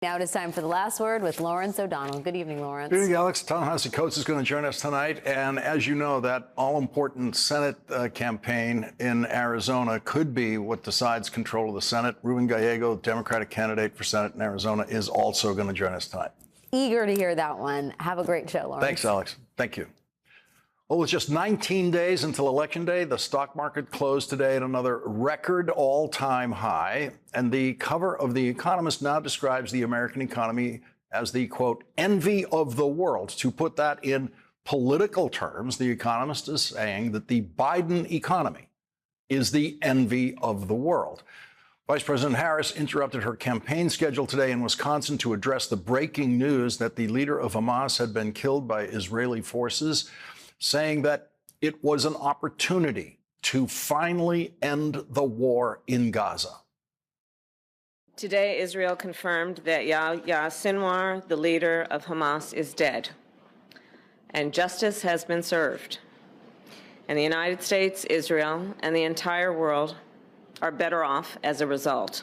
Now it is time for the last word with Lawrence O'Donnell. Good evening, Lawrence. Good evening, Alex. Ta-Nehisi Coates is going to join us tonight. And as you know, that all-important Senate campaign in Arizona could be what decides control of the Senate. Ruben Gallego, Democratic candidate for Senate in Arizona, is also going to join us tonight. Eager to hear that one. Have a great show, Lawrence. Thanks, Alex. Thank you. Well, with just 19 days until Election Day, the stock market closed today at another record all-time high. And the cover of The Economist now describes the American economy as the, quote, envy of the world. To put that in political terms, The Economist is saying that the Biden economy is the envy of the world. Vice President Harris interrupted her campaign schedule today in Wisconsin to address the breaking news that the leader of Hamas had been killed by Israeli forces, saying that it was an opportunity to finally end the war in Gaza. Today, Israel confirmed that Yahya Sinwar, the leader of Hamas, is dead, and justice has been served. And the United States, Israel, and the entire world are better off as a result.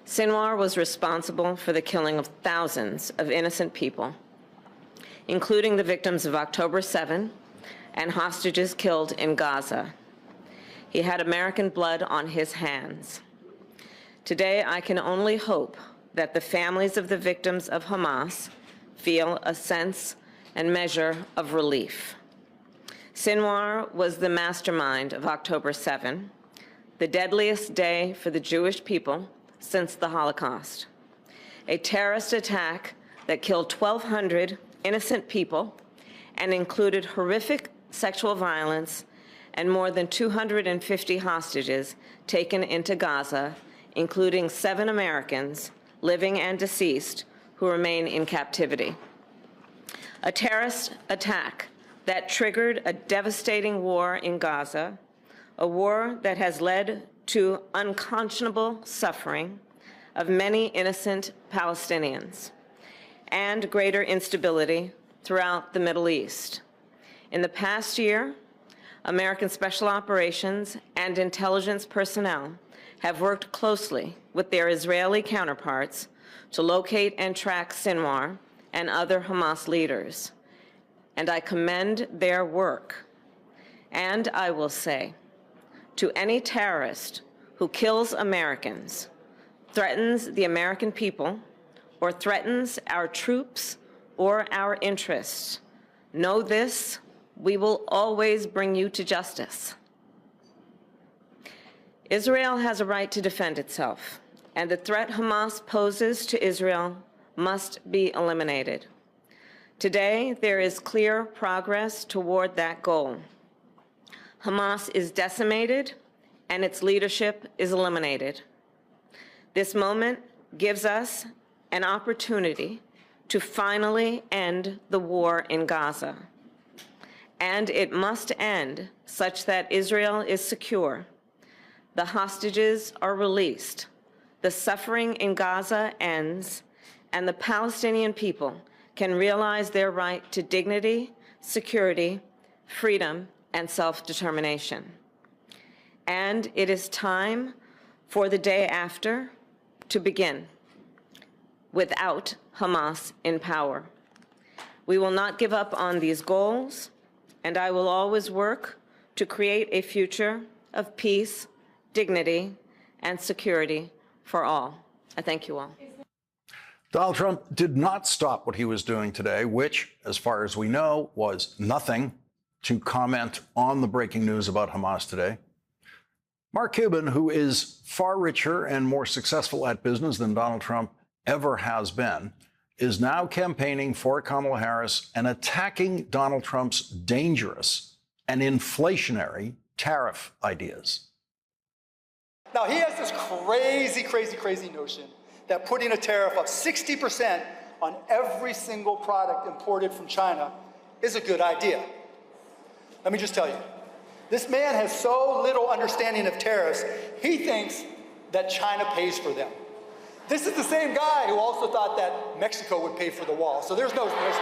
Sinwar was responsible for the killing of thousands of innocent people, including the victims of October 7 and hostages killed in Gaza. He had American blood on his hands. Today, I can only hope that the families of the victims of Hamas feel a sense and measure of relief. Sinwar was the mastermind of October 7, the deadliest day for the Jewish people since the Holocaust, a terrorist attack that killed 1,200 innocent people and included horrific sexual violence and more than 250 hostages taken into Gaza, including 7 Americans, living and deceased, who remain in captivity. A terrorist attack that triggered a devastating war in Gaza, a war that has led to unconscionable suffering of many innocent Palestinians and greater instability throughout the Middle East. In the past year, American special operations and intelligence personnel have worked closely with their Israeli counterparts to locate and track Sinwar and other Hamas leaders. And I commend their work. And I will say, to any terrorist who kills Americans, threatens the American people, or threatens our troops or our interests, know this: we will always bring you to justice. Israel has a right to defend itself, and the threat Hamas poses to Israel must be eliminated. Today, there is clear progress toward that goal. Hamas is decimated, and its leadership is eliminated. This moment gives us an opportunity to finally end the war in Gaza. And it must end such that Israel is secure, the hostages are released, the suffering in Gaza ends, and the Palestinian people can realize their right to dignity, security, freedom, and self-determination. And it is time for the day after to begin, without Hamas in power. We will not give up on these goals, and I will always work to create a future of peace, dignity, and security for all. I thank you all. Donald Trump did not stop what he was doing today, which, as far as we know, was nothing, to comment on the breaking news about Hamas today. Mark Cuban, who is far richer and more successful at business than Donald Trump ever has been, is now campaigning for Kamala Harris and attacking Donald Trump's dangerous and inflationary tariff ideas. Now, he has this crazy notion that putting a tariff of 60% on every single product imported from China is a good idea. Let me just tell you, this man has so little understanding of tariffs, he thinks that China pays for them. This is the same guy who also thought that Mexico would pay for the wall, so there's no surprise.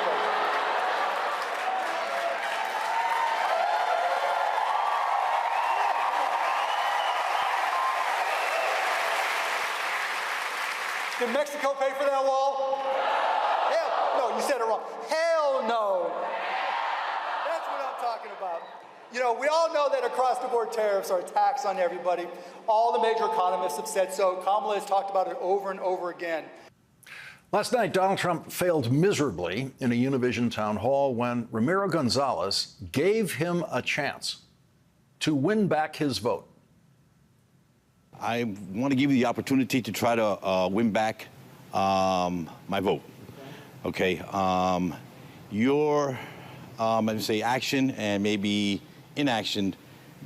The Can Mexico pay for that wall? Hell, no, you said it wrong. Hell no. That's what I'm talking about. You know, we all know that across-the-board tariffs are a tax on everybody. All the major economists have said so. Kamala has talked about it over and over again. Last night, Donald Trump failed miserably in a Univision town hall when Ramiro Gonzalez gave him a chance to win back his vote. I want to give you the opportunity to try to win back my vote. Okay. Your, let's say, action and maybe inaction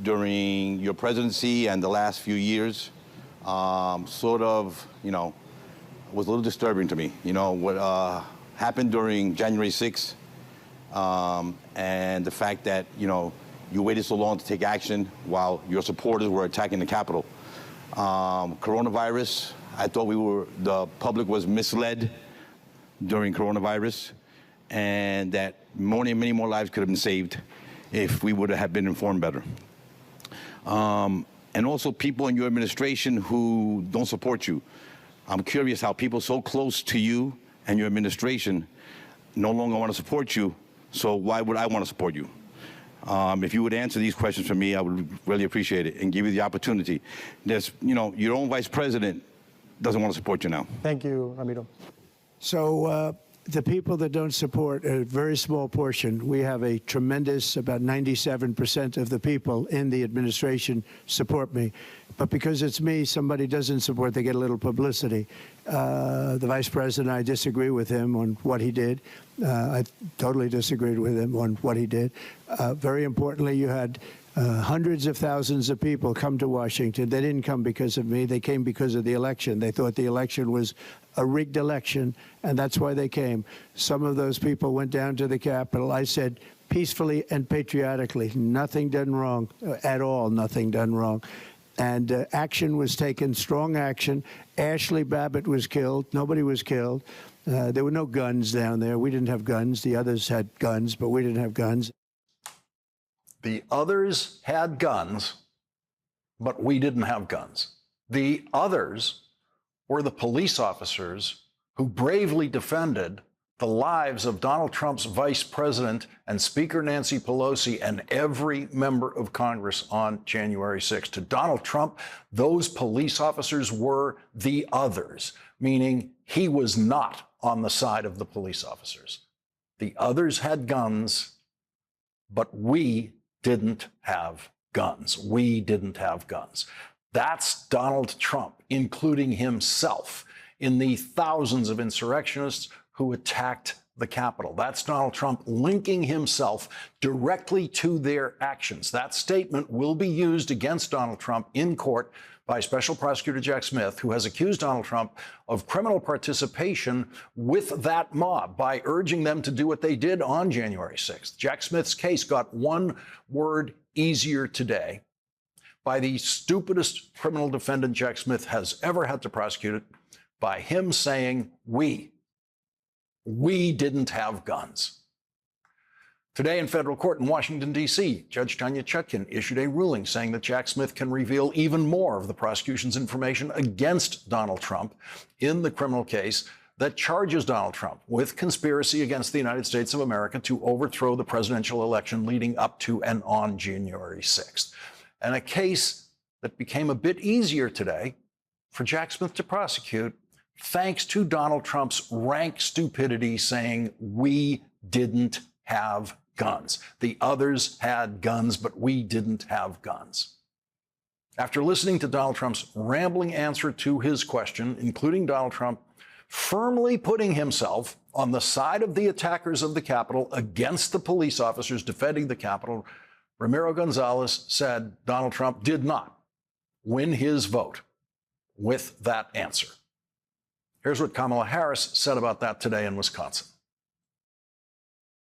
during your presidency and the last few years sort of, was a little disturbing to me. What happened during January 6th and the fact that, you waited so long to take action while your supporters were attacking the Capitol. Coronavirus, I thought the public was misled during coronavirus, and that many more lives could have been saved if we would have been informed better. And also people in your administration who don't support you. I'm curious how people so close to you and your administration no longer want to support you, so why would I want to support you? If you would answer these questions for me, I would really appreciate it and give you the opportunity. There's, your own vice president doesn't want to support you now. Thank you, Ramiro. So the people that don't support, a very small portion, we have a tremendous, about 97% of the people in the administration support me. But because it's me, somebody doesn't support, they get a little publicity. The vice president, I disagree with him on what he did. I totally disagreed with him on what he did. Very importantly, you had hundreds of thousands of people come to Washington. They didn't come because of me. They came because of the election. They thought the election was a rigged election, and that's why they came. Some of those people went down to the Capitol. I said peacefully and patriotically, nothing done wrong at all, nothing done wrong. And action was taken, strong action. Ashley Babbitt was killed. Nobody was killed. There were no guns down there. We didn't have guns. The others had guns, but we didn't have guns. The others had guns, but we didn't have guns. The others were the police officers who bravely defended the lives of Donald Trump's vice president and Speaker Nancy Pelosi and every member of Congress on January 6th. To Donald Trump, those police officers were the others, meaning he was not on the side of the police officers. The others had guns, but we didn't have guns. We didn't have guns. That's Donald Trump, including himself, in the thousands of insurrectionists who attacked the Capitol. That's Donald Trump linking himself directly to their actions. That statement will be used against Donald Trump in court by Special Prosecutor Jack Smith, who has accused Donald Trump of criminal participation with that mob by urging them to do what they did on January 6th. Jack Smith's case got one word easier today by the stupidest criminal defendant Jack Smith has ever had to prosecute it, by him saying, we didn't have guns. Today in federal court in Washington, D.C., Judge Tanya Chutkan issued a ruling saying that Jack Smith can reveal even more of the prosecution's information against Donald Trump in the criminal case that charges Donald Trump with conspiracy against the United States of America to overthrow the presidential election leading up to and on January 6th. And a case that became a bit easier today for Jack Smith to prosecute thanks to Donald Trump's rank stupidity saying we didn't have guns. The others had guns, but we didn't have guns. After listening to Donald Trump's rambling answer to his question, including Donald Trump firmly putting himself on the side of the attackers of the Capitol against the police officers defending the Capitol, Ramiro Gonzalez said Donald Trump did not win his vote with that answer. Here's what Kamala Harris said about that today in Wisconsin.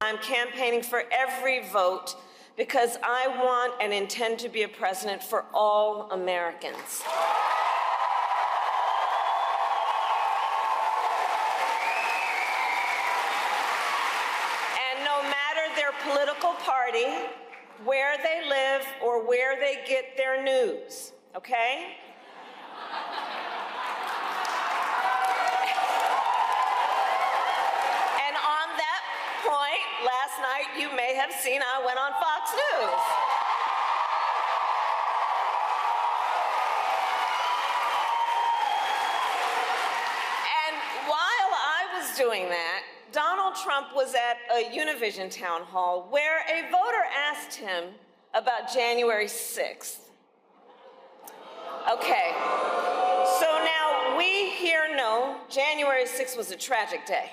I'm campaigning for every vote because I want and intend to be a president for all Americans. And no matter their political party, where they live, or where they get their news, okay? last night, you may have seen I went on Fox News. And while I was doing that, Donald Trump was at a Univision town hall where a voter asked him about January 6th. Okay, so now we here know January 6th was a tragic day.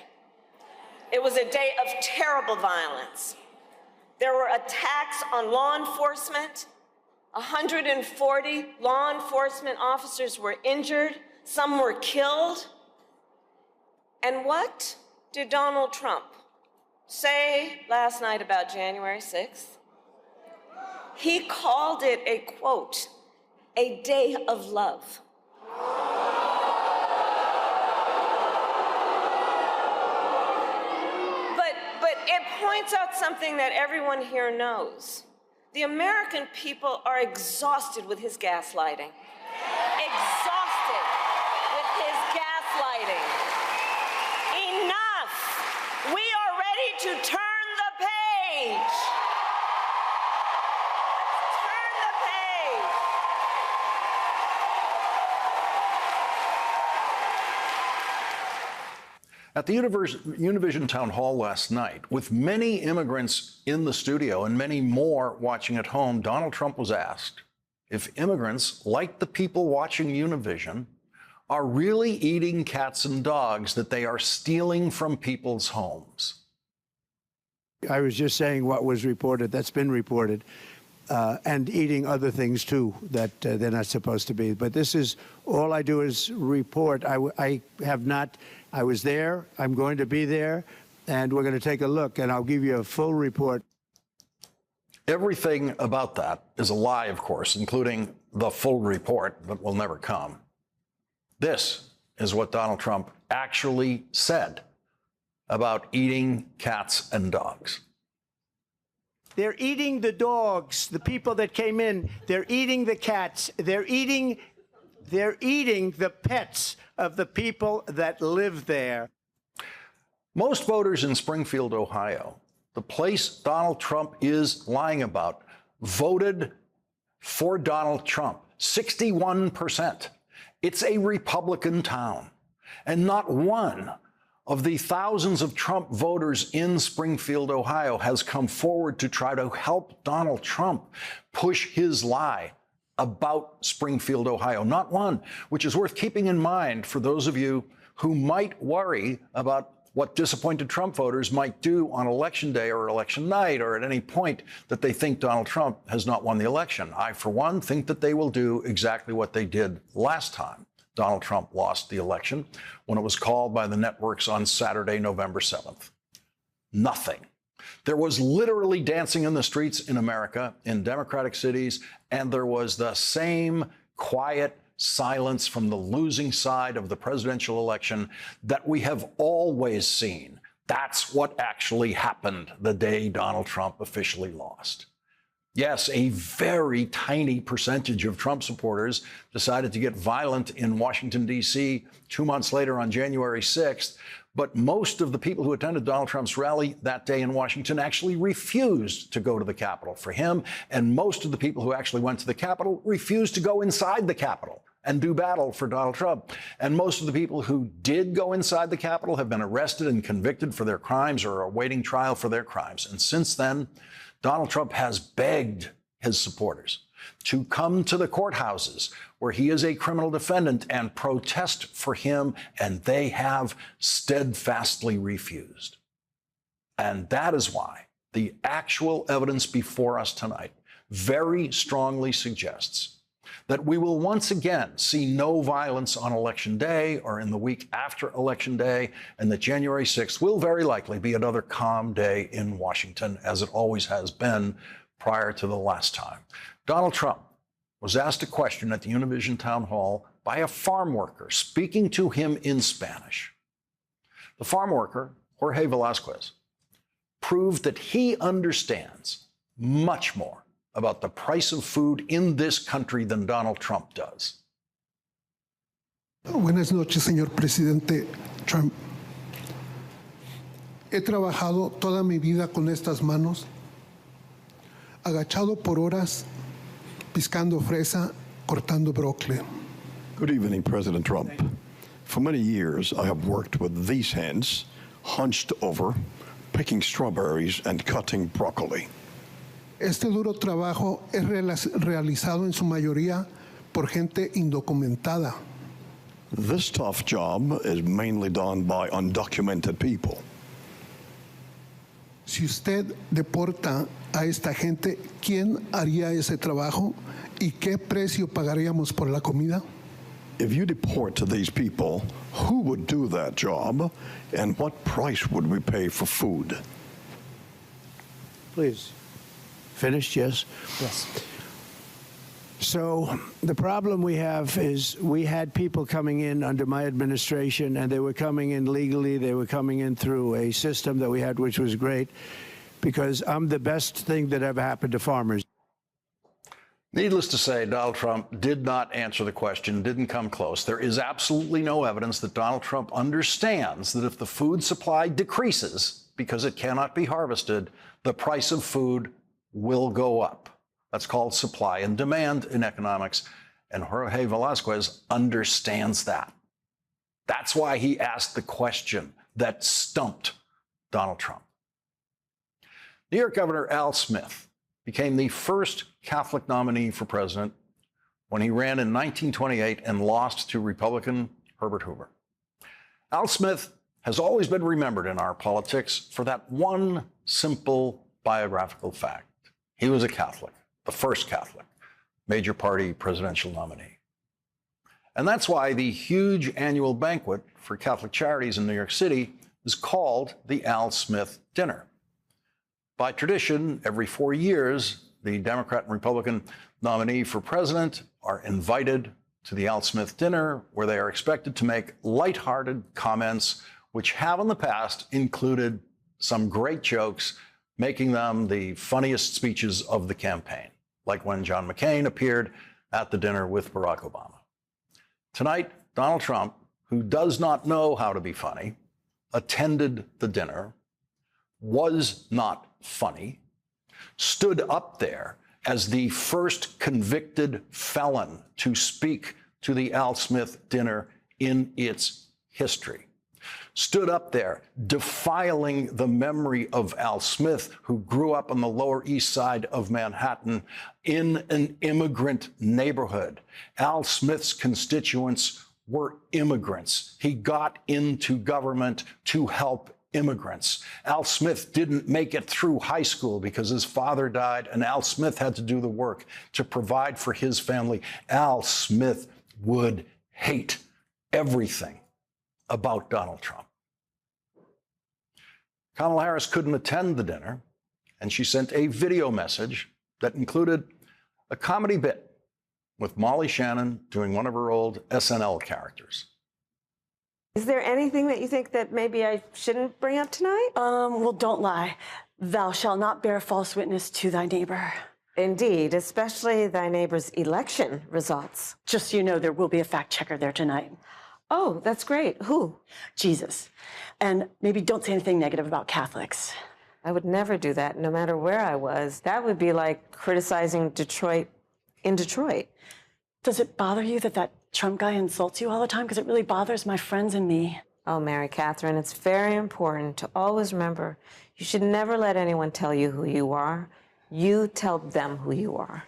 It was a day of terrible violence. There were attacks on law enforcement. 140 law enforcement officers were injured. Some were killed. And what did Donald Trump say last night about January 6th? He called it a, quote, a day of love. But it points out something that everyone here knows. The American people are exhausted with his gaslighting. Exhausted with his gaslighting. Enough! We are ready to turn the page. Turn the page. At the Univision Town Hall last night, with many immigrants in the studio and many more watching at home, Donald Trump was asked if immigrants, like the people watching Univision, are really eating cats and dogs that they are stealing from people's homes. I was just saying what was reported, that's been reported, and eating other things, too, that they're not supposed to be. But this is, all I do is report. I have not, I was there, I'm going to be there, and we're going to take a look, and I'll give you a full report. Everything about that is a lie, of course, including the full report that will never come. This is what Donald Trump actually said about eating cats and dogs. They're eating the dogs, the people that came in. They're eating the cats. They're eating the pets of the people that live there. Most voters in Springfield, Ohio, the place Donald Trump is lying about, voted for Donald Trump. 61%. It's a Republican town. And not one of the thousands of Trump voters in Springfield, Ohio, has come forward to try to help Donald Trump push his lie about Springfield, Ohio. Not one, which is worth keeping in mind for those of you who might worry about what disappointed Trump voters might do on Election Day or Election Night or at any point that they think Donald Trump has not won the election. I, for one, think that they will do exactly what they did last time Donald Trump lost the election, when it was called by the networks on Saturday, November 7th. Nothing. There was literally dancing in the streets in America, in Democratic cities, and there was the same quiet silence from the losing side of the presidential election that we have always seen. That's what actually happened the day Donald Trump officially lost. Yes, a very tiny percentage of Trump supporters decided to get violent in Washington, D.C. 2 months later on January 6th. But most of the people who attended Donald Trump's rally that day in Washington actually refused to go to the Capitol for him. And most of the people who actually went to the Capitol refused to go inside the Capitol and do battle for Donald Trump. And most of the people who did go inside the Capitol have been arrested and convicted for their crimes or are awaiting trial for their crimes. And since then, Donald Trump has begged his supporters to come to the courthouses where he is a criminal defendant and protest for him, and they have steadfastly refused. And that is why the actual evidence before us tonight very strongly suggests that we will once again see no violence on Election Day or in the week after Election Day, and that January 6th will very likely be another calm day in Washington, as it always has been prior to the last time. Donald Trump was asked a question at the Univision Town Hall by a farm worker speaking to him in Spanish. The farm worker, Jorge Velasquez, proved that he understands much more about the price of food in this country than Donald Trump does. Buenas noches, señor presidente Trump. He trabajado toda mi vida con estas manos, agachado por horas, piscando fresa, cortando brócoli. Good evening, President Trump. For many years, I have worked with these hands, hunched over, picking strawberries and cutting broccoli. Este duro trabajo es realizado en su mayoría por gente indocumentada. This tough job is mainly done by undocumented people. Si usted deporta a esta gente, ¿quién haría ese trabajo y qué precio pagaríamos por la comida? If you deport these people, who would do that job and what price would we pay for food? Please. Finished, yes? Yes. So the problem we have is we had people coming in under my administration, and they were coming in legally. They were coming in through a system that we had, which was great, because I'm the best thing that ever happened to farmers. Needless to say, Donald Trump did not answer the question, didn't come close. There is absolutely no evidence that Donald Trump understands that if the food supply decreases because it cannot be harvested, the price of food will go up. That's called supply and demand in economics, and Jorge Velasquez understands that. That's why he asked the question that stumped Donald Trump. New York Governor Al Smith became the first Catholic nominee for president when he ran in 1928 and lost to Republican Herbert Hoover. Al Smith has always been remembered in our politics for that one simple biographical fact. He was a Catholic, the first Catholic major party presidential nominee. And that's why the huge annual banquet for Catholic charities in New York City is called the Al Smith Dinner. By tradition, every 4 years, the Democrat and Republican nominee for president are invited to the Al Smith Dinner, where they are expected to make lighthearted comments, which have in the past included some great jokes, making them the funniest speeches of the campaign, like when John McCain appeared at the dinner with Barack Obama. Tonight, Donald Trump, who does not know how to be funny, attended the dinner, was not funny, stood up there as the first convicted felon to speak to the Al Smith Dinner in its history, stood up there defiling the memory of Al Smith, who grew up on the Lower East Side of Manhattan in an immigrant neighborhood. Al Smith's constituents were immigrants. He got into government to help immigrants. Al Smith didn't make it through high school because his father died, and Al Smith had to do the work to provide for his family. Al Smith would hate everything about Donald Trump. Kamala Harris couldn't attend the dinner, and she sent a video message that included a comedy bit with Molly Shannon doing one of her old SNL characters. Is there anything that you think that maybe I shouldn't bring up tonight? Well, don't lie. Thou shalt not bear false witness to thy neighbor. Indeed, especially thy neighbor's election results. Just so you know, there will be a fact checker there tonight. Oh, that's great. Who? Jesus. And maybe don't say anything negative about Catholics. I would never do that, no matter where I was. That would be like criticizing Detroit in Detroit. Does it bother you that Trump guy insults you all the time? Because it really bothers my friends and me. Oh, Mary Catherine, it's very important to always remember you should never let anyone tell you who you are. You tell them who you are.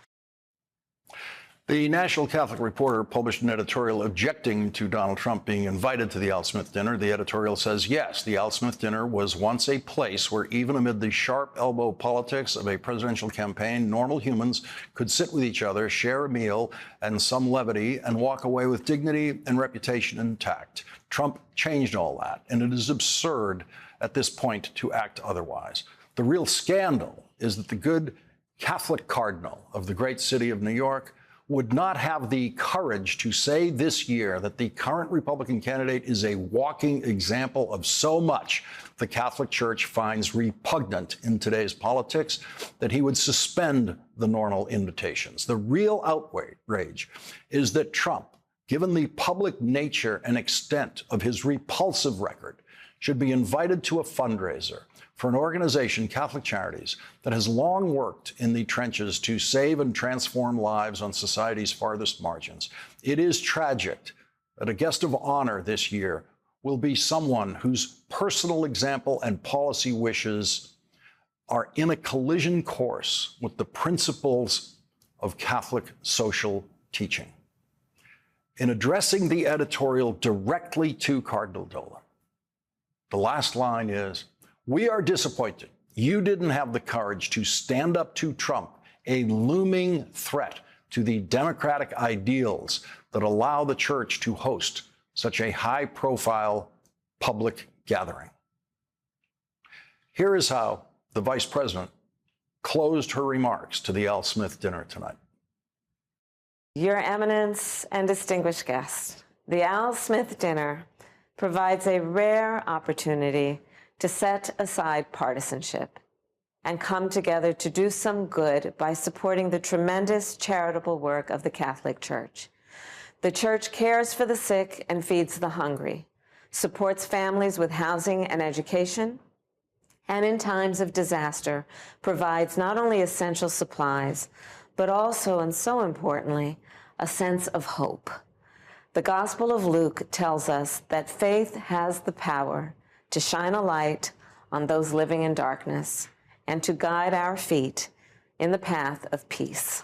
The National Catholic Reporter published an editorial objecting to Donald Trump being invited to the Al Smith Dinner. The editorial says, yes, the Al Smith Dinner was once a place where even amid the sharp elbow politics of a presidential campaign, normal humans could sit with each other, share a meal and some levity, and walk away with dignity and reputation intact. Trump changed all that, and it is absurd at this point to act otherwise. The real scandal is that the good Catholic cardinal of the great city of New York would not have the courage to say this year that the current Republican candidate is a walking example of so much the Catholic Church finds repugnant in today's politics that he would suspend the normal invitations. The real outrage is that Trump, given the public nature and extent of his repulsive record, should be invited to a fundraiser for an organization, Catholic Charities, that has long worked in the trenches to save and transform lives on society's farthest margins. It is tragic that a guest of honor this year will be someone whose personal example and policy wishes are in a collision course with the principles of Catholic social teaching. In addressing the editorial directly to Cardinal Dolan, the last line is, "We are disappointed you didn't have the courage to stand up to Trump, a looming threat to the democratic ideals that allow the church to host such a high-profile public gathering." Here is how the vice president closed her remarks to the Al Smith dinner tonight. Your Eminence and distinguished guests, the Al Smith dinner provides a rare opportunity to set aside partisanship and come together to do some good by supporting the tremendous charitable work of the Catholic Church. The Church cares for the sick and feeds the hungry, supports families with housing and education, and in times of disaster provides not only essential supplies, but also, and so importantly, a sense of hope. The Gospel of Luke tells us that faith has the power to shine a light on those living in darkness and to guide our feet in the path of peace.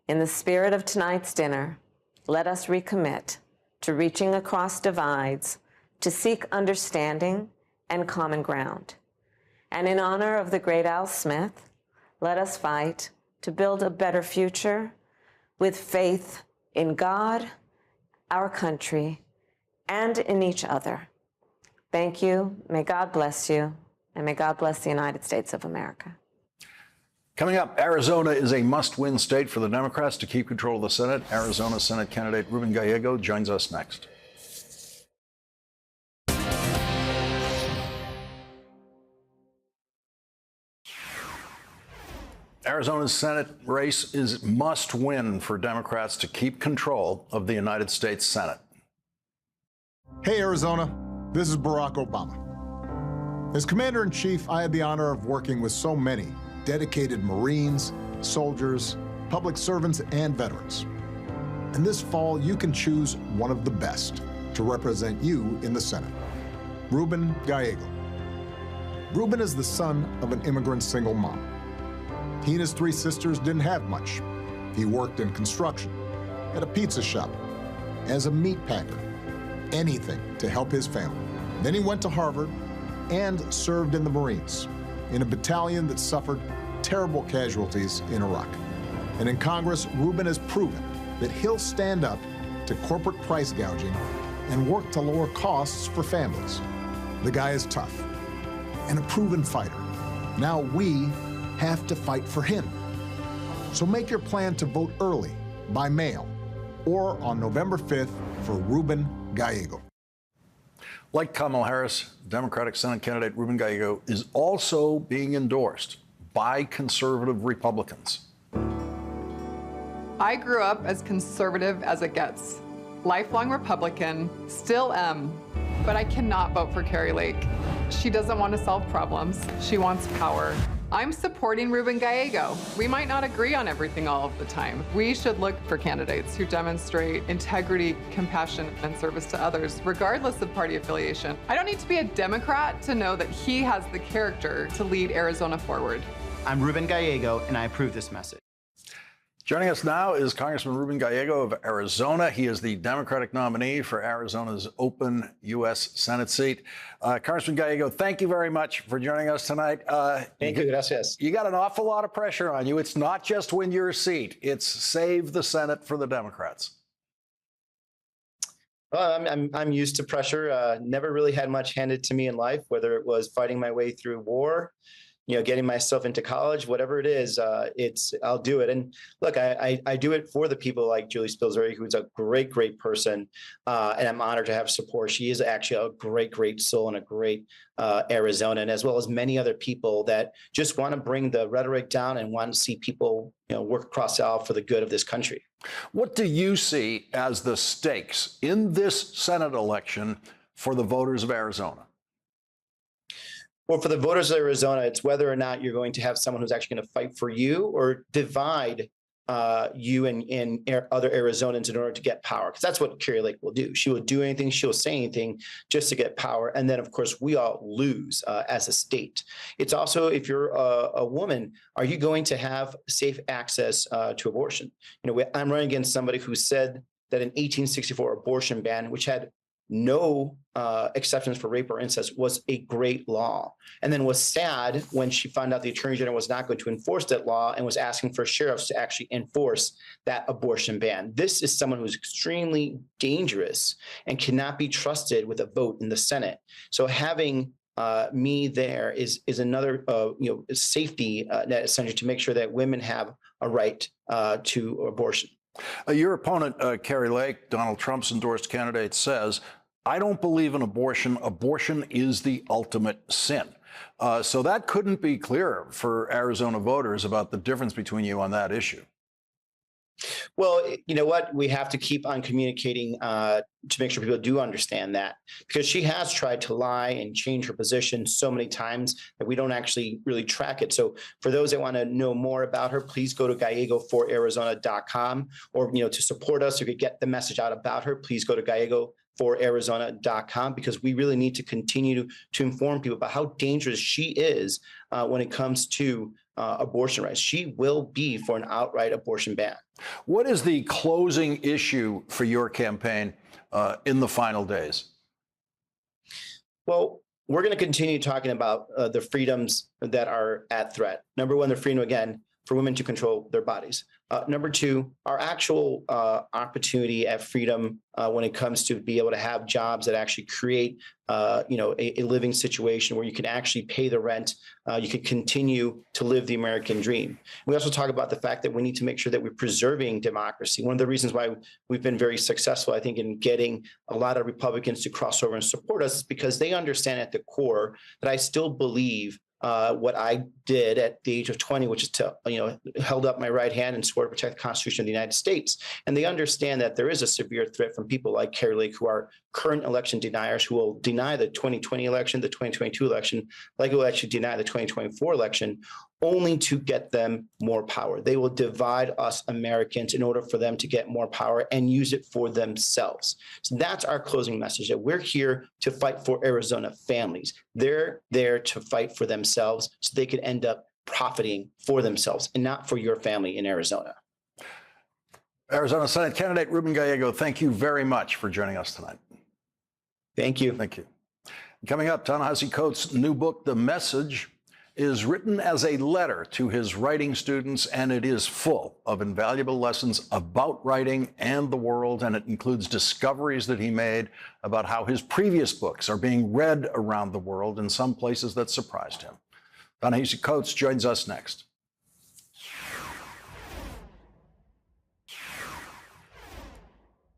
In the spirit of tonight's dinner, let us recommit to reaching across divides to seek understanding and common ground. And in honor of the great Al Smith, let us fight to build a better future with faith in God, our country, and in each other. Thank you. May God bless you, and may God bless the United States of America. Coming up, Arizona is a must-win state for the Democrats to keep control of the Senate. Arizona Senate candidate Ruben Gallego joins us next. Arizona's Senate race is must-win for Democrats to keep control of the United States Senate. Hey, Arizona. This is Barack Obama. As Commander-in-Chief, I had the honor of working with so many dedicated Marines, soldiers, public servants, and veterans. And this fall, you can choose one of the best to represent you in the Senate, Ruben Gallego. Ruben is the son of an immigrant single mom. He and his 3 sisters didn't have much. He worked in construction, at a pizza shop, as a meat packer, anything to help his family. Then he went to Harvard and served in the Marines, in a battalion that suffered terrible casualties in Iraq. And in Congress, Ruben has proven that he'll stand up to corporate price gouging and work to lower costs for families. The guy is tough and a proven fighter. Now we have to fight for him. So make your plan to vote early, by mail, or on November 5th for Ruben Gallego. Like Kamala Harris, Democratic Senate candidate Ruben Gallego is also being endorsed by conservative Republicans. I grew up as conservative as it gets. Lifelong Republican, still am, but I cannot vote for Kari Lake. She doesn't want to solve problems. She wants power. I'm supporting Ruben Gallego. We might not agree on everything all of the time. We should look for candidates who demonstrate integrity, compassion, and service to others, regardless of party affiliation. I don't need to be a Democrat to know that he has the character to lead Arizona forward. I'm Ruben Gallego, and I approve this message. Joining us now is Congressman Ruben Gallego of Arizona. He is the Democratic nominee for Arizona's open U.S. Senate seat. Congressman Gallego, thank you very much for joining us tonight. Thank you, gracias. You got an awful lot of pressure on you. It's not just win your seat. It's save the Senate for the Democrats. Well, I'm used to pressure. Never really had much handed to me in life, whether it was fighting my way through war, getting myself into college, whatever it is, I'll do it. And look, I do it for the people like Julie Spilsbury, who's a great, great person. And I'm honored to have support. She is actually a great, great soul and a great Arizonan, as well as many other people that just want to bring the rhetoric down and want to see people, work across the aisle for the good of this country. What do you see as the stakes in this Senate election for the voters of Arizona? Well, for the voters of Arizona, it's whether or not you're going to have someone who's actually going to fight for you or divide you and other Arizonans in order to get power, because that's what Kari Lake will do. She will do anything, she'll say anything just to get power. And then, of course, we all lose as a state. It's also, if you're a woman, are you going to have safe access to abortion? You know, I'm running against somebody who said that an 1864 abortion ban, which had no exceptions for rape or incest, was a great law, and then was sad when she found out the Attorney General was not going to enforce that law and was asking for sheriffs to actually enforce that abortion ban. This is someone who's extremely dangerous and cannot be trusted with a vote in the Senate. So having me there is another safety net, essentially, to make sure that women have a right to abortion. Your opponent, Kari Lake, Donald Trump's endorsed candidate, says, I don't believe in abortion. Abortion is the ultimate sin. So that couldn't be clearer for Arizona voters about the difference between you on that issue. Well, you know what? We have to keep on communicating to make sure people do understand that, because she has tried to lie and change her position so many times that we don't actually really track it. So for those that want to know more about her, please go to GallegoForArizona.com, or, to support us, or to get the message out about her, please go to GallegoForArizona.com, because we really need to continue to inform people about how dangerous she is when it comes to abortion rights. She will be for an outright abortion ban. What is the closing issue for your campaign in the final days? Well, we're going to continue talking about the freedoms that are at threat. Number one, the freedom, again, for women to control their bodies. Number two, our actual opportunity at freedom when it comes to be able to have jobs that actually create, a living situation where you can actually pay the rent. You can continue to live the American dream. We also talk about the fact that we need to make sure that we're preserving democracy. One of the reasons why we've been very successful, I think, in getting a lot of Republicans to cross over and support us is because they understand at the core that I still believe what I did at the age of 20, which is to, held up my right hand and swore to protect the Constitution of the United States. And they understand that there is a severe threat from people like Kari Lake, who are current election deniers, who will deny the 2020 election, the 2022 election, like will actually deny the 2024 election, only to get them more power. They will divide us Americans in order for them to get more power and use it for themselves. So that's our closing message, that we're here to fight for Arizona families. They're there to fight for themselves so they can end up profiting for themselves and not for your family in Arizona. Arizona Senate candidate Ruben Gallego, thank you very much for joining us tonight. Thank you. Thank you. Coming up, Ta-Nehisi Coates' new book, The Message, is written as a letter to his writing students, and it is full of invaluable lessons about writing and the world, and it includes discoveries that he made about how his previous books are being read around the world in some places that surprised him. Ta-Nehisi Coates joins us next.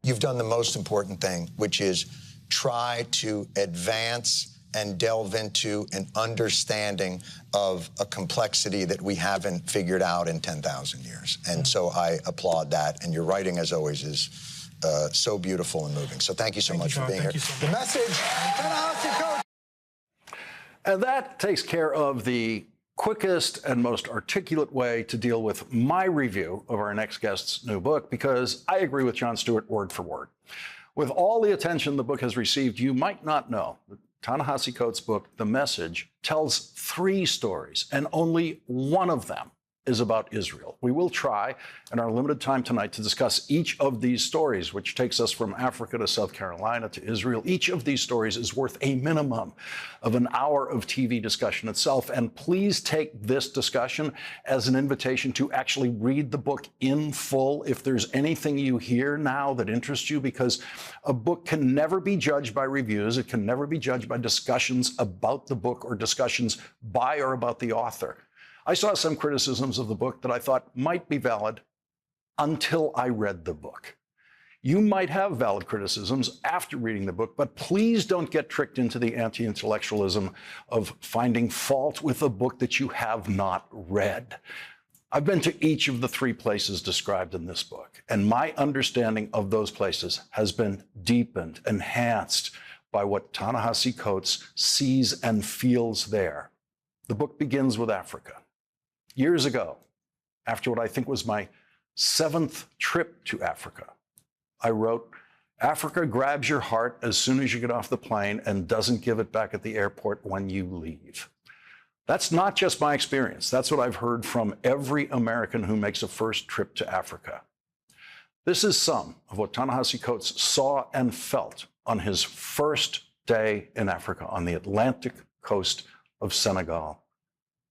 You've done the most important thing, which is try to advance and delve into an understanding of a complexity that we haven't figured out in 10,000 years. And so I applaud that. And your writing, as always, is so beautiful and moving. So thank you so much for being here. The Message, Ta-Nehisi Coates. And that takes care of the quickest and most articulate way to deal with my review of our next guest's new book, because I agree with Jon Stewart word for word. With all the attention the book has received, you might not know that Ta-Nehisi Coates' book, The Message, tells 3 stories, and only one of them is about Israel. We will try in our limited time tonight to discuss each of these stories, which takes us from Africa to South Carolina to Israel. Each of these stories is worth a minimum of an hour of TV discussion itself. And please take this discussion as an invitation to actually read the book in full if there's anything you hear now that interests you, because a book can never be judged by reviews. It can never be judged by discussions about the book or discussions by or about the author. I saw some criticisms of the book that I thought might be valid until I read the book. You might have valid criticisms after reading the book, but please don't get tricked into the anti-intellectualism of finding fault with a book that you have not read. I've been to each of the 3 places described in this book, and my understanding of those places has been deepened, enhanced by what Ta-Nehisi Coates sees and feels there. The book begins with Africa. Years ago, after what I think was my 7th trip to Africa, I wrote, "Africa grabs your heart as soon as you get off the plane and doesn't give it back at the airport when you leave." That's not just my experience. That's what I've heard from every American who makes a first trip to Africa. This is some of what Ta-Nehisi Coates saw and felt on his first day in Africa on the Atlantic coast of Senegal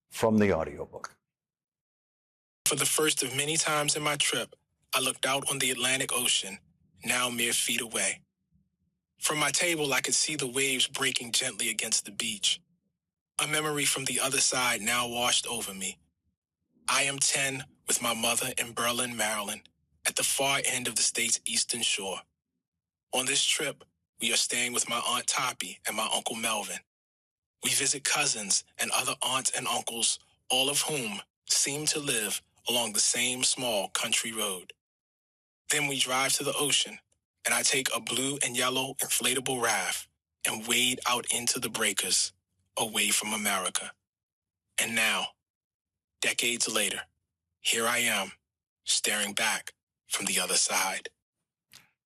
from the audiobook. For the first of many times in my trip, I looked out on the Atlantic Ocean, now mere feet away. From my table, I could see the waves breaking gently against the beach. A memory from the other side now washed over me. I am 10 with my mother in Berlin, Maryland, at the far end of the state's eastern shore. On this trip, we are staying with my Aunt Toppy and my Uncle Melvin. We visit cousins and other aunts and uncles, all of whom seem to live along the same small country road. Then we drive to the ocean, and I take a blue and yellow inflatable raft and wade out into the breakers, away from America. And now, decades later, here I am, staring back from the other side.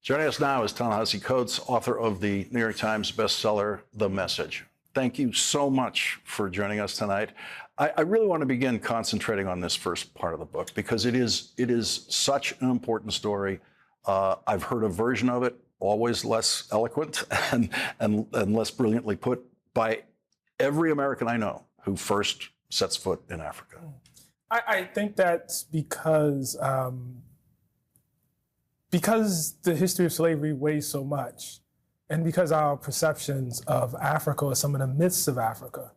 Joining us now is Ta-Nehisi Coates, author of the New York Times bestseller, The Message. Thank you so much for joining us tonight. I really want to begin concentrating on this first part of the book because it is such an important story. I've heard a version of it, always less eloquent and less brilliantly put by every American I know who first sets foot in Africa. I think that's because the history of slavery weighs so much, and because our perceptions of Africa or some of the myths of Africa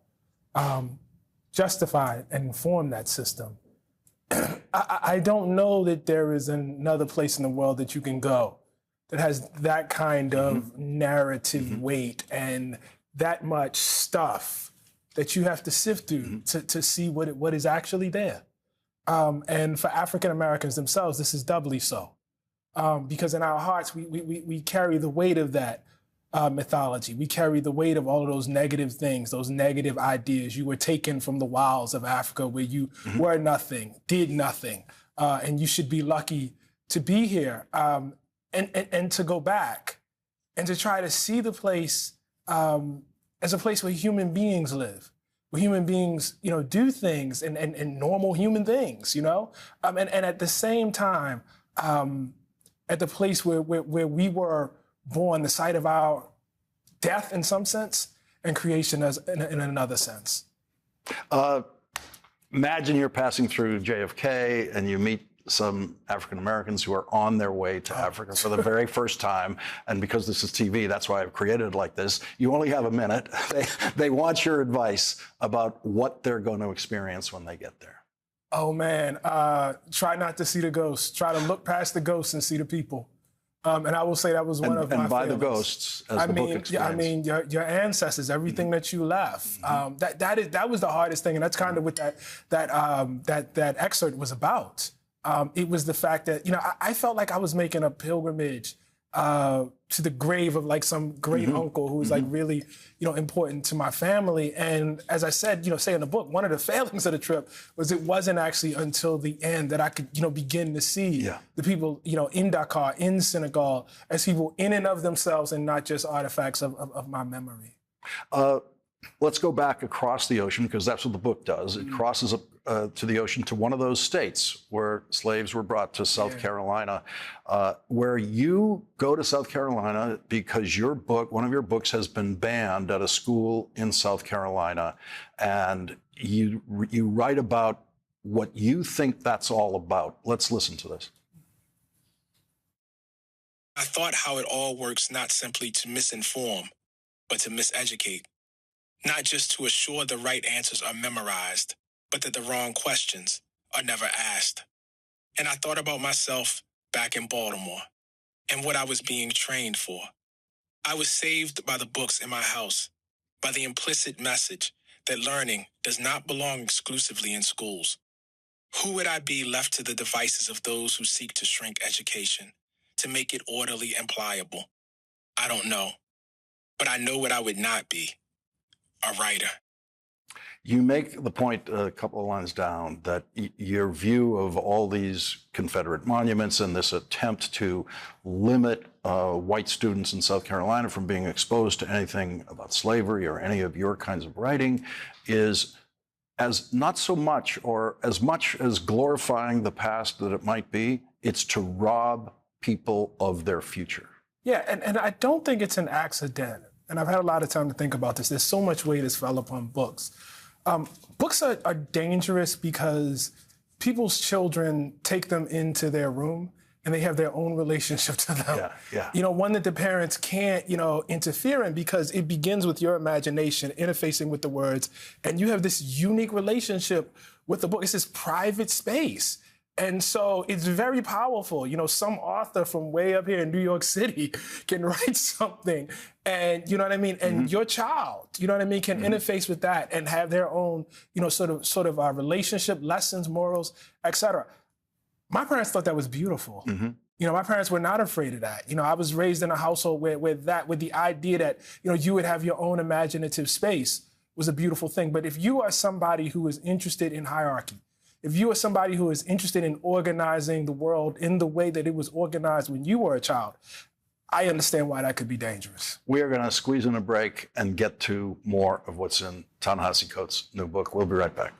justify and inform that system. I don't know that there is another place in the world that you can go that has that kind of narrative weight and that much stuff that you have to sift through to see what is actually there. And for African Americans themselves, this is doubly so. Because in our hearts, we carry the weight of that mythology. We carry the weight of all of those negative things, those negative ideas. You were taken from the wilds of Africa where you were nothing, did nothing, and you should be lucky to be here. And to go back and to try to see the place as a place where human beings live, where human beings, do things and normal human things, and at the same time, at the place where we were born, the site of our death in some sense, and creation as in another sense. Imagine you're passing through JFK and you meet some African Americans who are on their way to Africa for the very first time. And because this is TV, that's why I've created it like this. You only have a minute. They want your advice about what they're going to experience when they get there. Oh, man. Try not to see the ghosts. Try to look past the ghosts and see the people. And I will say that was one of my And by failings. the ghosts, as the book explains. Your ancestors, everything that you left. That was the hardest thing, and that's kind of what that excerpt was about. It was the fact that I felt like I was making a pilgrimage to the grave of like some great uncle who was like really important to my family. And as I said, say in the book, one of the failings of the trip was it wasn't actually until the end that I could begin to see the people in Dakar, in Senegal, as people in and of themselves and not just artifacts of my memory. Let's go back across the ocean, because that's what the book does. It crosses up to the ocean to one of those states where slaves were brought to South Carolina, where you go to South Carolina because one of your books has been banned at a school in South Carolina. And you write about what you think that's all about. Let's listen to this. I thought how it all works not simply to misinform, but to miseducate. Not just to assure the right answers are memorized, but that the wrong questions are never asked. And I thought about myself back in Baltimore and what I was being trained for. I was saved by the books in my house, by the implicit message that learning does not belong exclusively in schools. Who would I be left to the devices of those who seek to shrink education, to make it orderly and pliable? I don't know. but I know what I would not be: a writer. You make the point a couple of lines down that your view of all these Confederate monuments and this attempt to limit white students in South Carolina from being exposed to anything about slavery or any of your kinds of writing is as not so much or as much as glorifying the past that it might be, it's to rob people of their future. Yeah, and I don't think it's an accident. And I've had a lot of time to think about this. There's so much weight that's fell upon books. Books are dangerous because people's children take them into their room and they have their own relationship to them. Yeah. You know, one that the parents can't, interfere in because it begins with your imagination interfacing with the words. And you have this unique relationship with the book. It's this private space. And so it's very powerful. You know, some author from way up here in New York City can write something and, you know what I mean? And your child, you know what I mean, can interface with that and have their own, sort of relationship, lessons, morals, etc. My parents thought that was beautiful. My parents were not afraid of that. I was raised in a household where with the idea that, you would have your own imaginative space was a beautiful thing. But if you are somebody who is interested in hierarchy, if you are somebody who is interested in organizing the world in the way that it was organized when you were a child, I understand why that could be dangerous. We are going to squeeze in a break and get to more of what's in Ta-Nehisi Coates' new book. We'll be right back.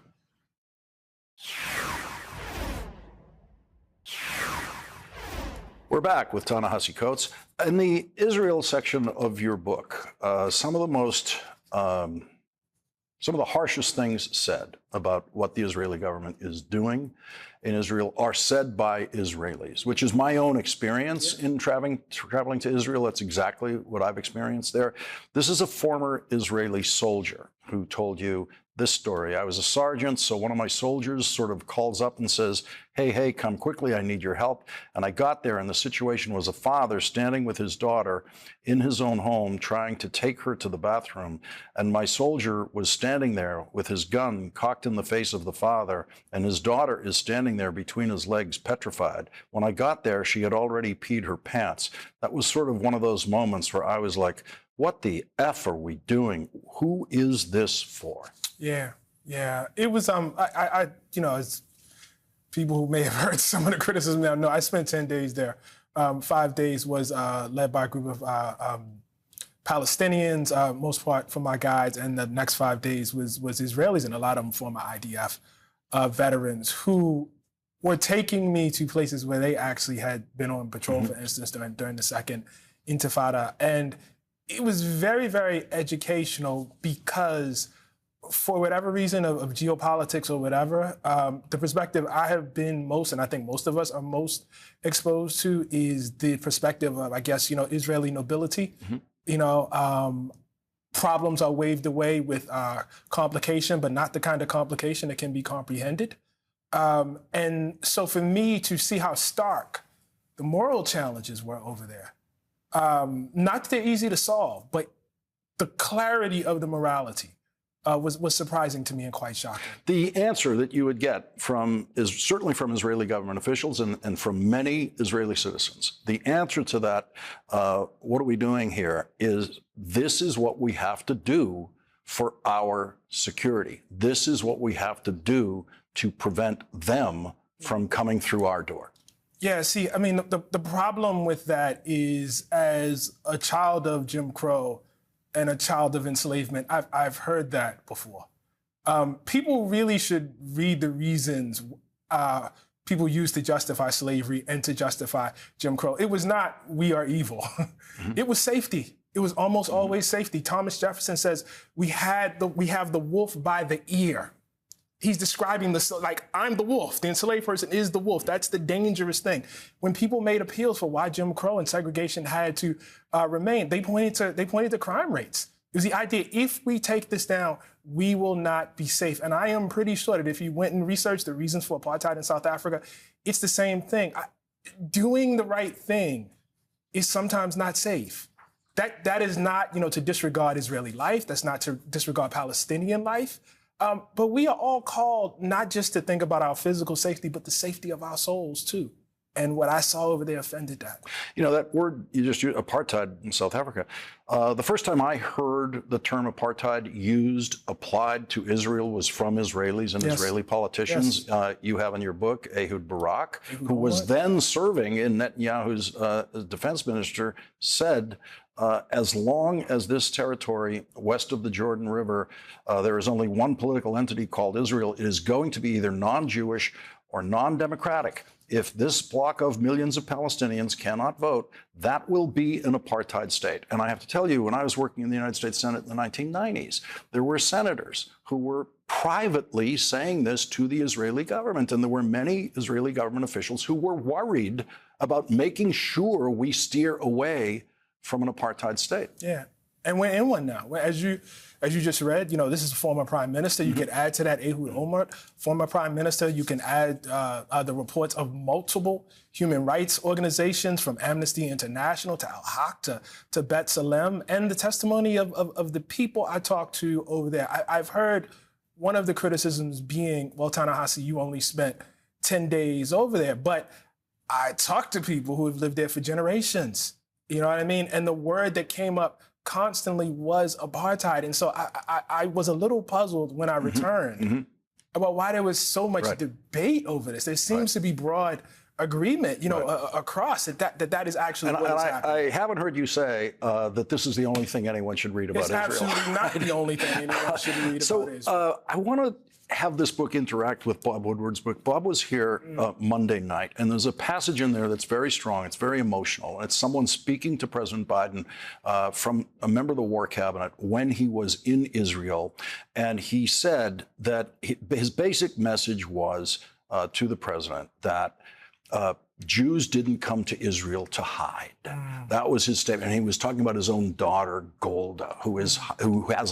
We're back with Ta-Nehisi Coates. In the Israel section of your book, some of the harshest things said about what the Israeli government is doing in Israel are said by Israelis, which is my own experience in traveling to Israel. That's exactly what I've experienced there. This is a former Israeli soldier who told you this story. I was a sergeant, so one of my soldiers sort of calls up and says, hey, come quickly, I need your help. And I got there, and the situation was a father standing with his daughter in his own home trying to take her to the bathroom. And my soldier was standing there with his gun cocked in the face of the father, and his daughter is standing there between his legs, petrified. When I got there, she had already peed her pants. That was sort of one of those moments where I was like, what the F are we doing? Who is this for? Yeah. It was, as people who may have heard some of the criticism now know, I spent 10 days there. 5 days was led by a group of Palestinians, most part from my guides, and the next 5 days was Israelis, and a lot of them former IDF veterans who were taking me to places where they actually had been on patrol, for instance, during the second Intifada. And it was very, very educational because for whatever reason of geopolitics or whatever, the perspective I have been most, and I think most of us are most exposed to, is the perspective of, I guess, Israeli nobility. Problems are waved away with complication, but not the kind of complication that can be comprehended. And so for me to see how stark the moral challenges were over there, not that they're easy to solve, but the clarity of the morality was surprising to me and quite shocking. The answer that you would get certainly from Israeli government officials and from many Israeli citizens, the answer to that, what are we doing here, is this is what we have to do for our security. This is what we have to do to prevent them from coming through our door. Yeah, see, I mean, the problem with that is, as a child of Jim Crow and a child of enslavement, I've heard that before. People really should read the reasons people used to justify slavery and to justify Jim Crow. It was not, we are evil. It was safety. It was almost always safety. Thomas Jefferson says, we have the wolf by the ear. He's describing this like, I'm the wolf. The enslaved person is the wolf. That's the dangerous thing. When people made appeals for why Jim Crow and segregation had to remain, they pointed to crime rates. It was the idea, if we take this down, we will not be safe. And I am pretty sure that if you went and researched the reasons for apartheid in South Africa, it's the same thing. Doing the right thing is sometimes not safe. That is not, to disregard Israeli life. That's not to disregard Palestinian life. But we are all called not just to think about our physical safety, but the safety of our souls, too. And what I saw over there offended that. That word you just used, apartheid in South Africa, The first time I heard the term apartheid applied to Israel was from Israelis and Israeli politicians. You have in your book Ehud Barak, who was then serving in Netanyahu's defense minister, said, as long as this territory west of the Jordan River, there is only one political entity called Israel, it is going to be either non-Jewish or non-democratic. If this block of millions of Palestinians cannot vote, that will be an apartheid state. And I have to tell you, when I was working in the United States Senate in the 1990s, there were senators who were privately saying this to the Israeli government. And there were many Israeli government officials who were worried about making sure we steer away from an apartheid state. Yeah, and we're in one now. As you just read, this is a former prime minister. You could add to that Ehud Olmert, former prime minister. You can add the reports of multiple human rights organizations, from Amnesty International to Al-Haq to B'Tselem, and the testimony of the people I talked to over there. I've heard one of the criticisms being, well, Ta-Nehisi, you only spent 10 days over there. But I talked to people who have lived there for generations. You know what I mean? And the word that came up constantly was apartheid. And so I was a little puzzled when I returned about why there was so much debate over this. There seems to be broad agreement, across that is actually what is happening. I haven't heard you say that this is the only thing anyone should read about Israel. It's absolutely not the only thing anyone should read about Israel. I want to have this book interact with Bob Woodward's book. Bob was here Monday night, and there's a passage in there that's very strong. It's very emotional. It's someone speaking to President Biden from a member of the War Cabinet when he was in Israel, and he said that his basic message was to the president that Jews didn't come to Israel to hide. That was his statement. And he was talking about his own daughter, Golda, who has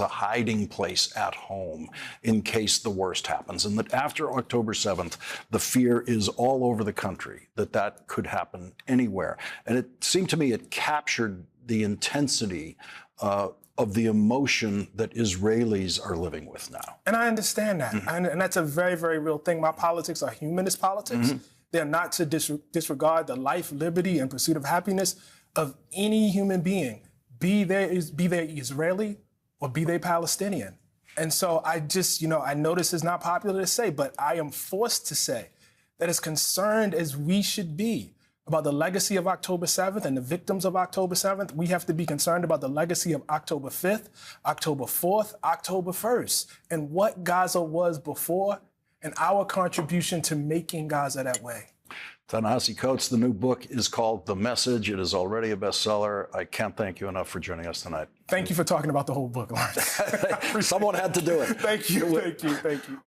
a hiding place at home in case the worst happens. And that after October 7th, the fear is all over the country that could happen anywhere. And it seemed to me it captured the intensity of the emotion that Israelis are living with now. And I understand that. And that's a very, very real thing. My politics are humanist politics. They're not to disregard the life, liberty, and pursuit of happiness of any human being, be they Israeli or be they Palestinian. And so I just, I know this is not popular to say, but I am forced to say that as concerned as we should be about the legacy of October 7th and the victims of October 7th, we have to be concerned about the legacy of October 5th, October 4th, October 1st, and what Gaza was before, and our contribution to making Gaza that way. Ta-Nehisi Coates, the new book is called The Message. It is already a bestseller. I can't thank you enough for joining us tonight. Thank you for talking about the whole book, Lawrence. Someone had to do it. Thank you.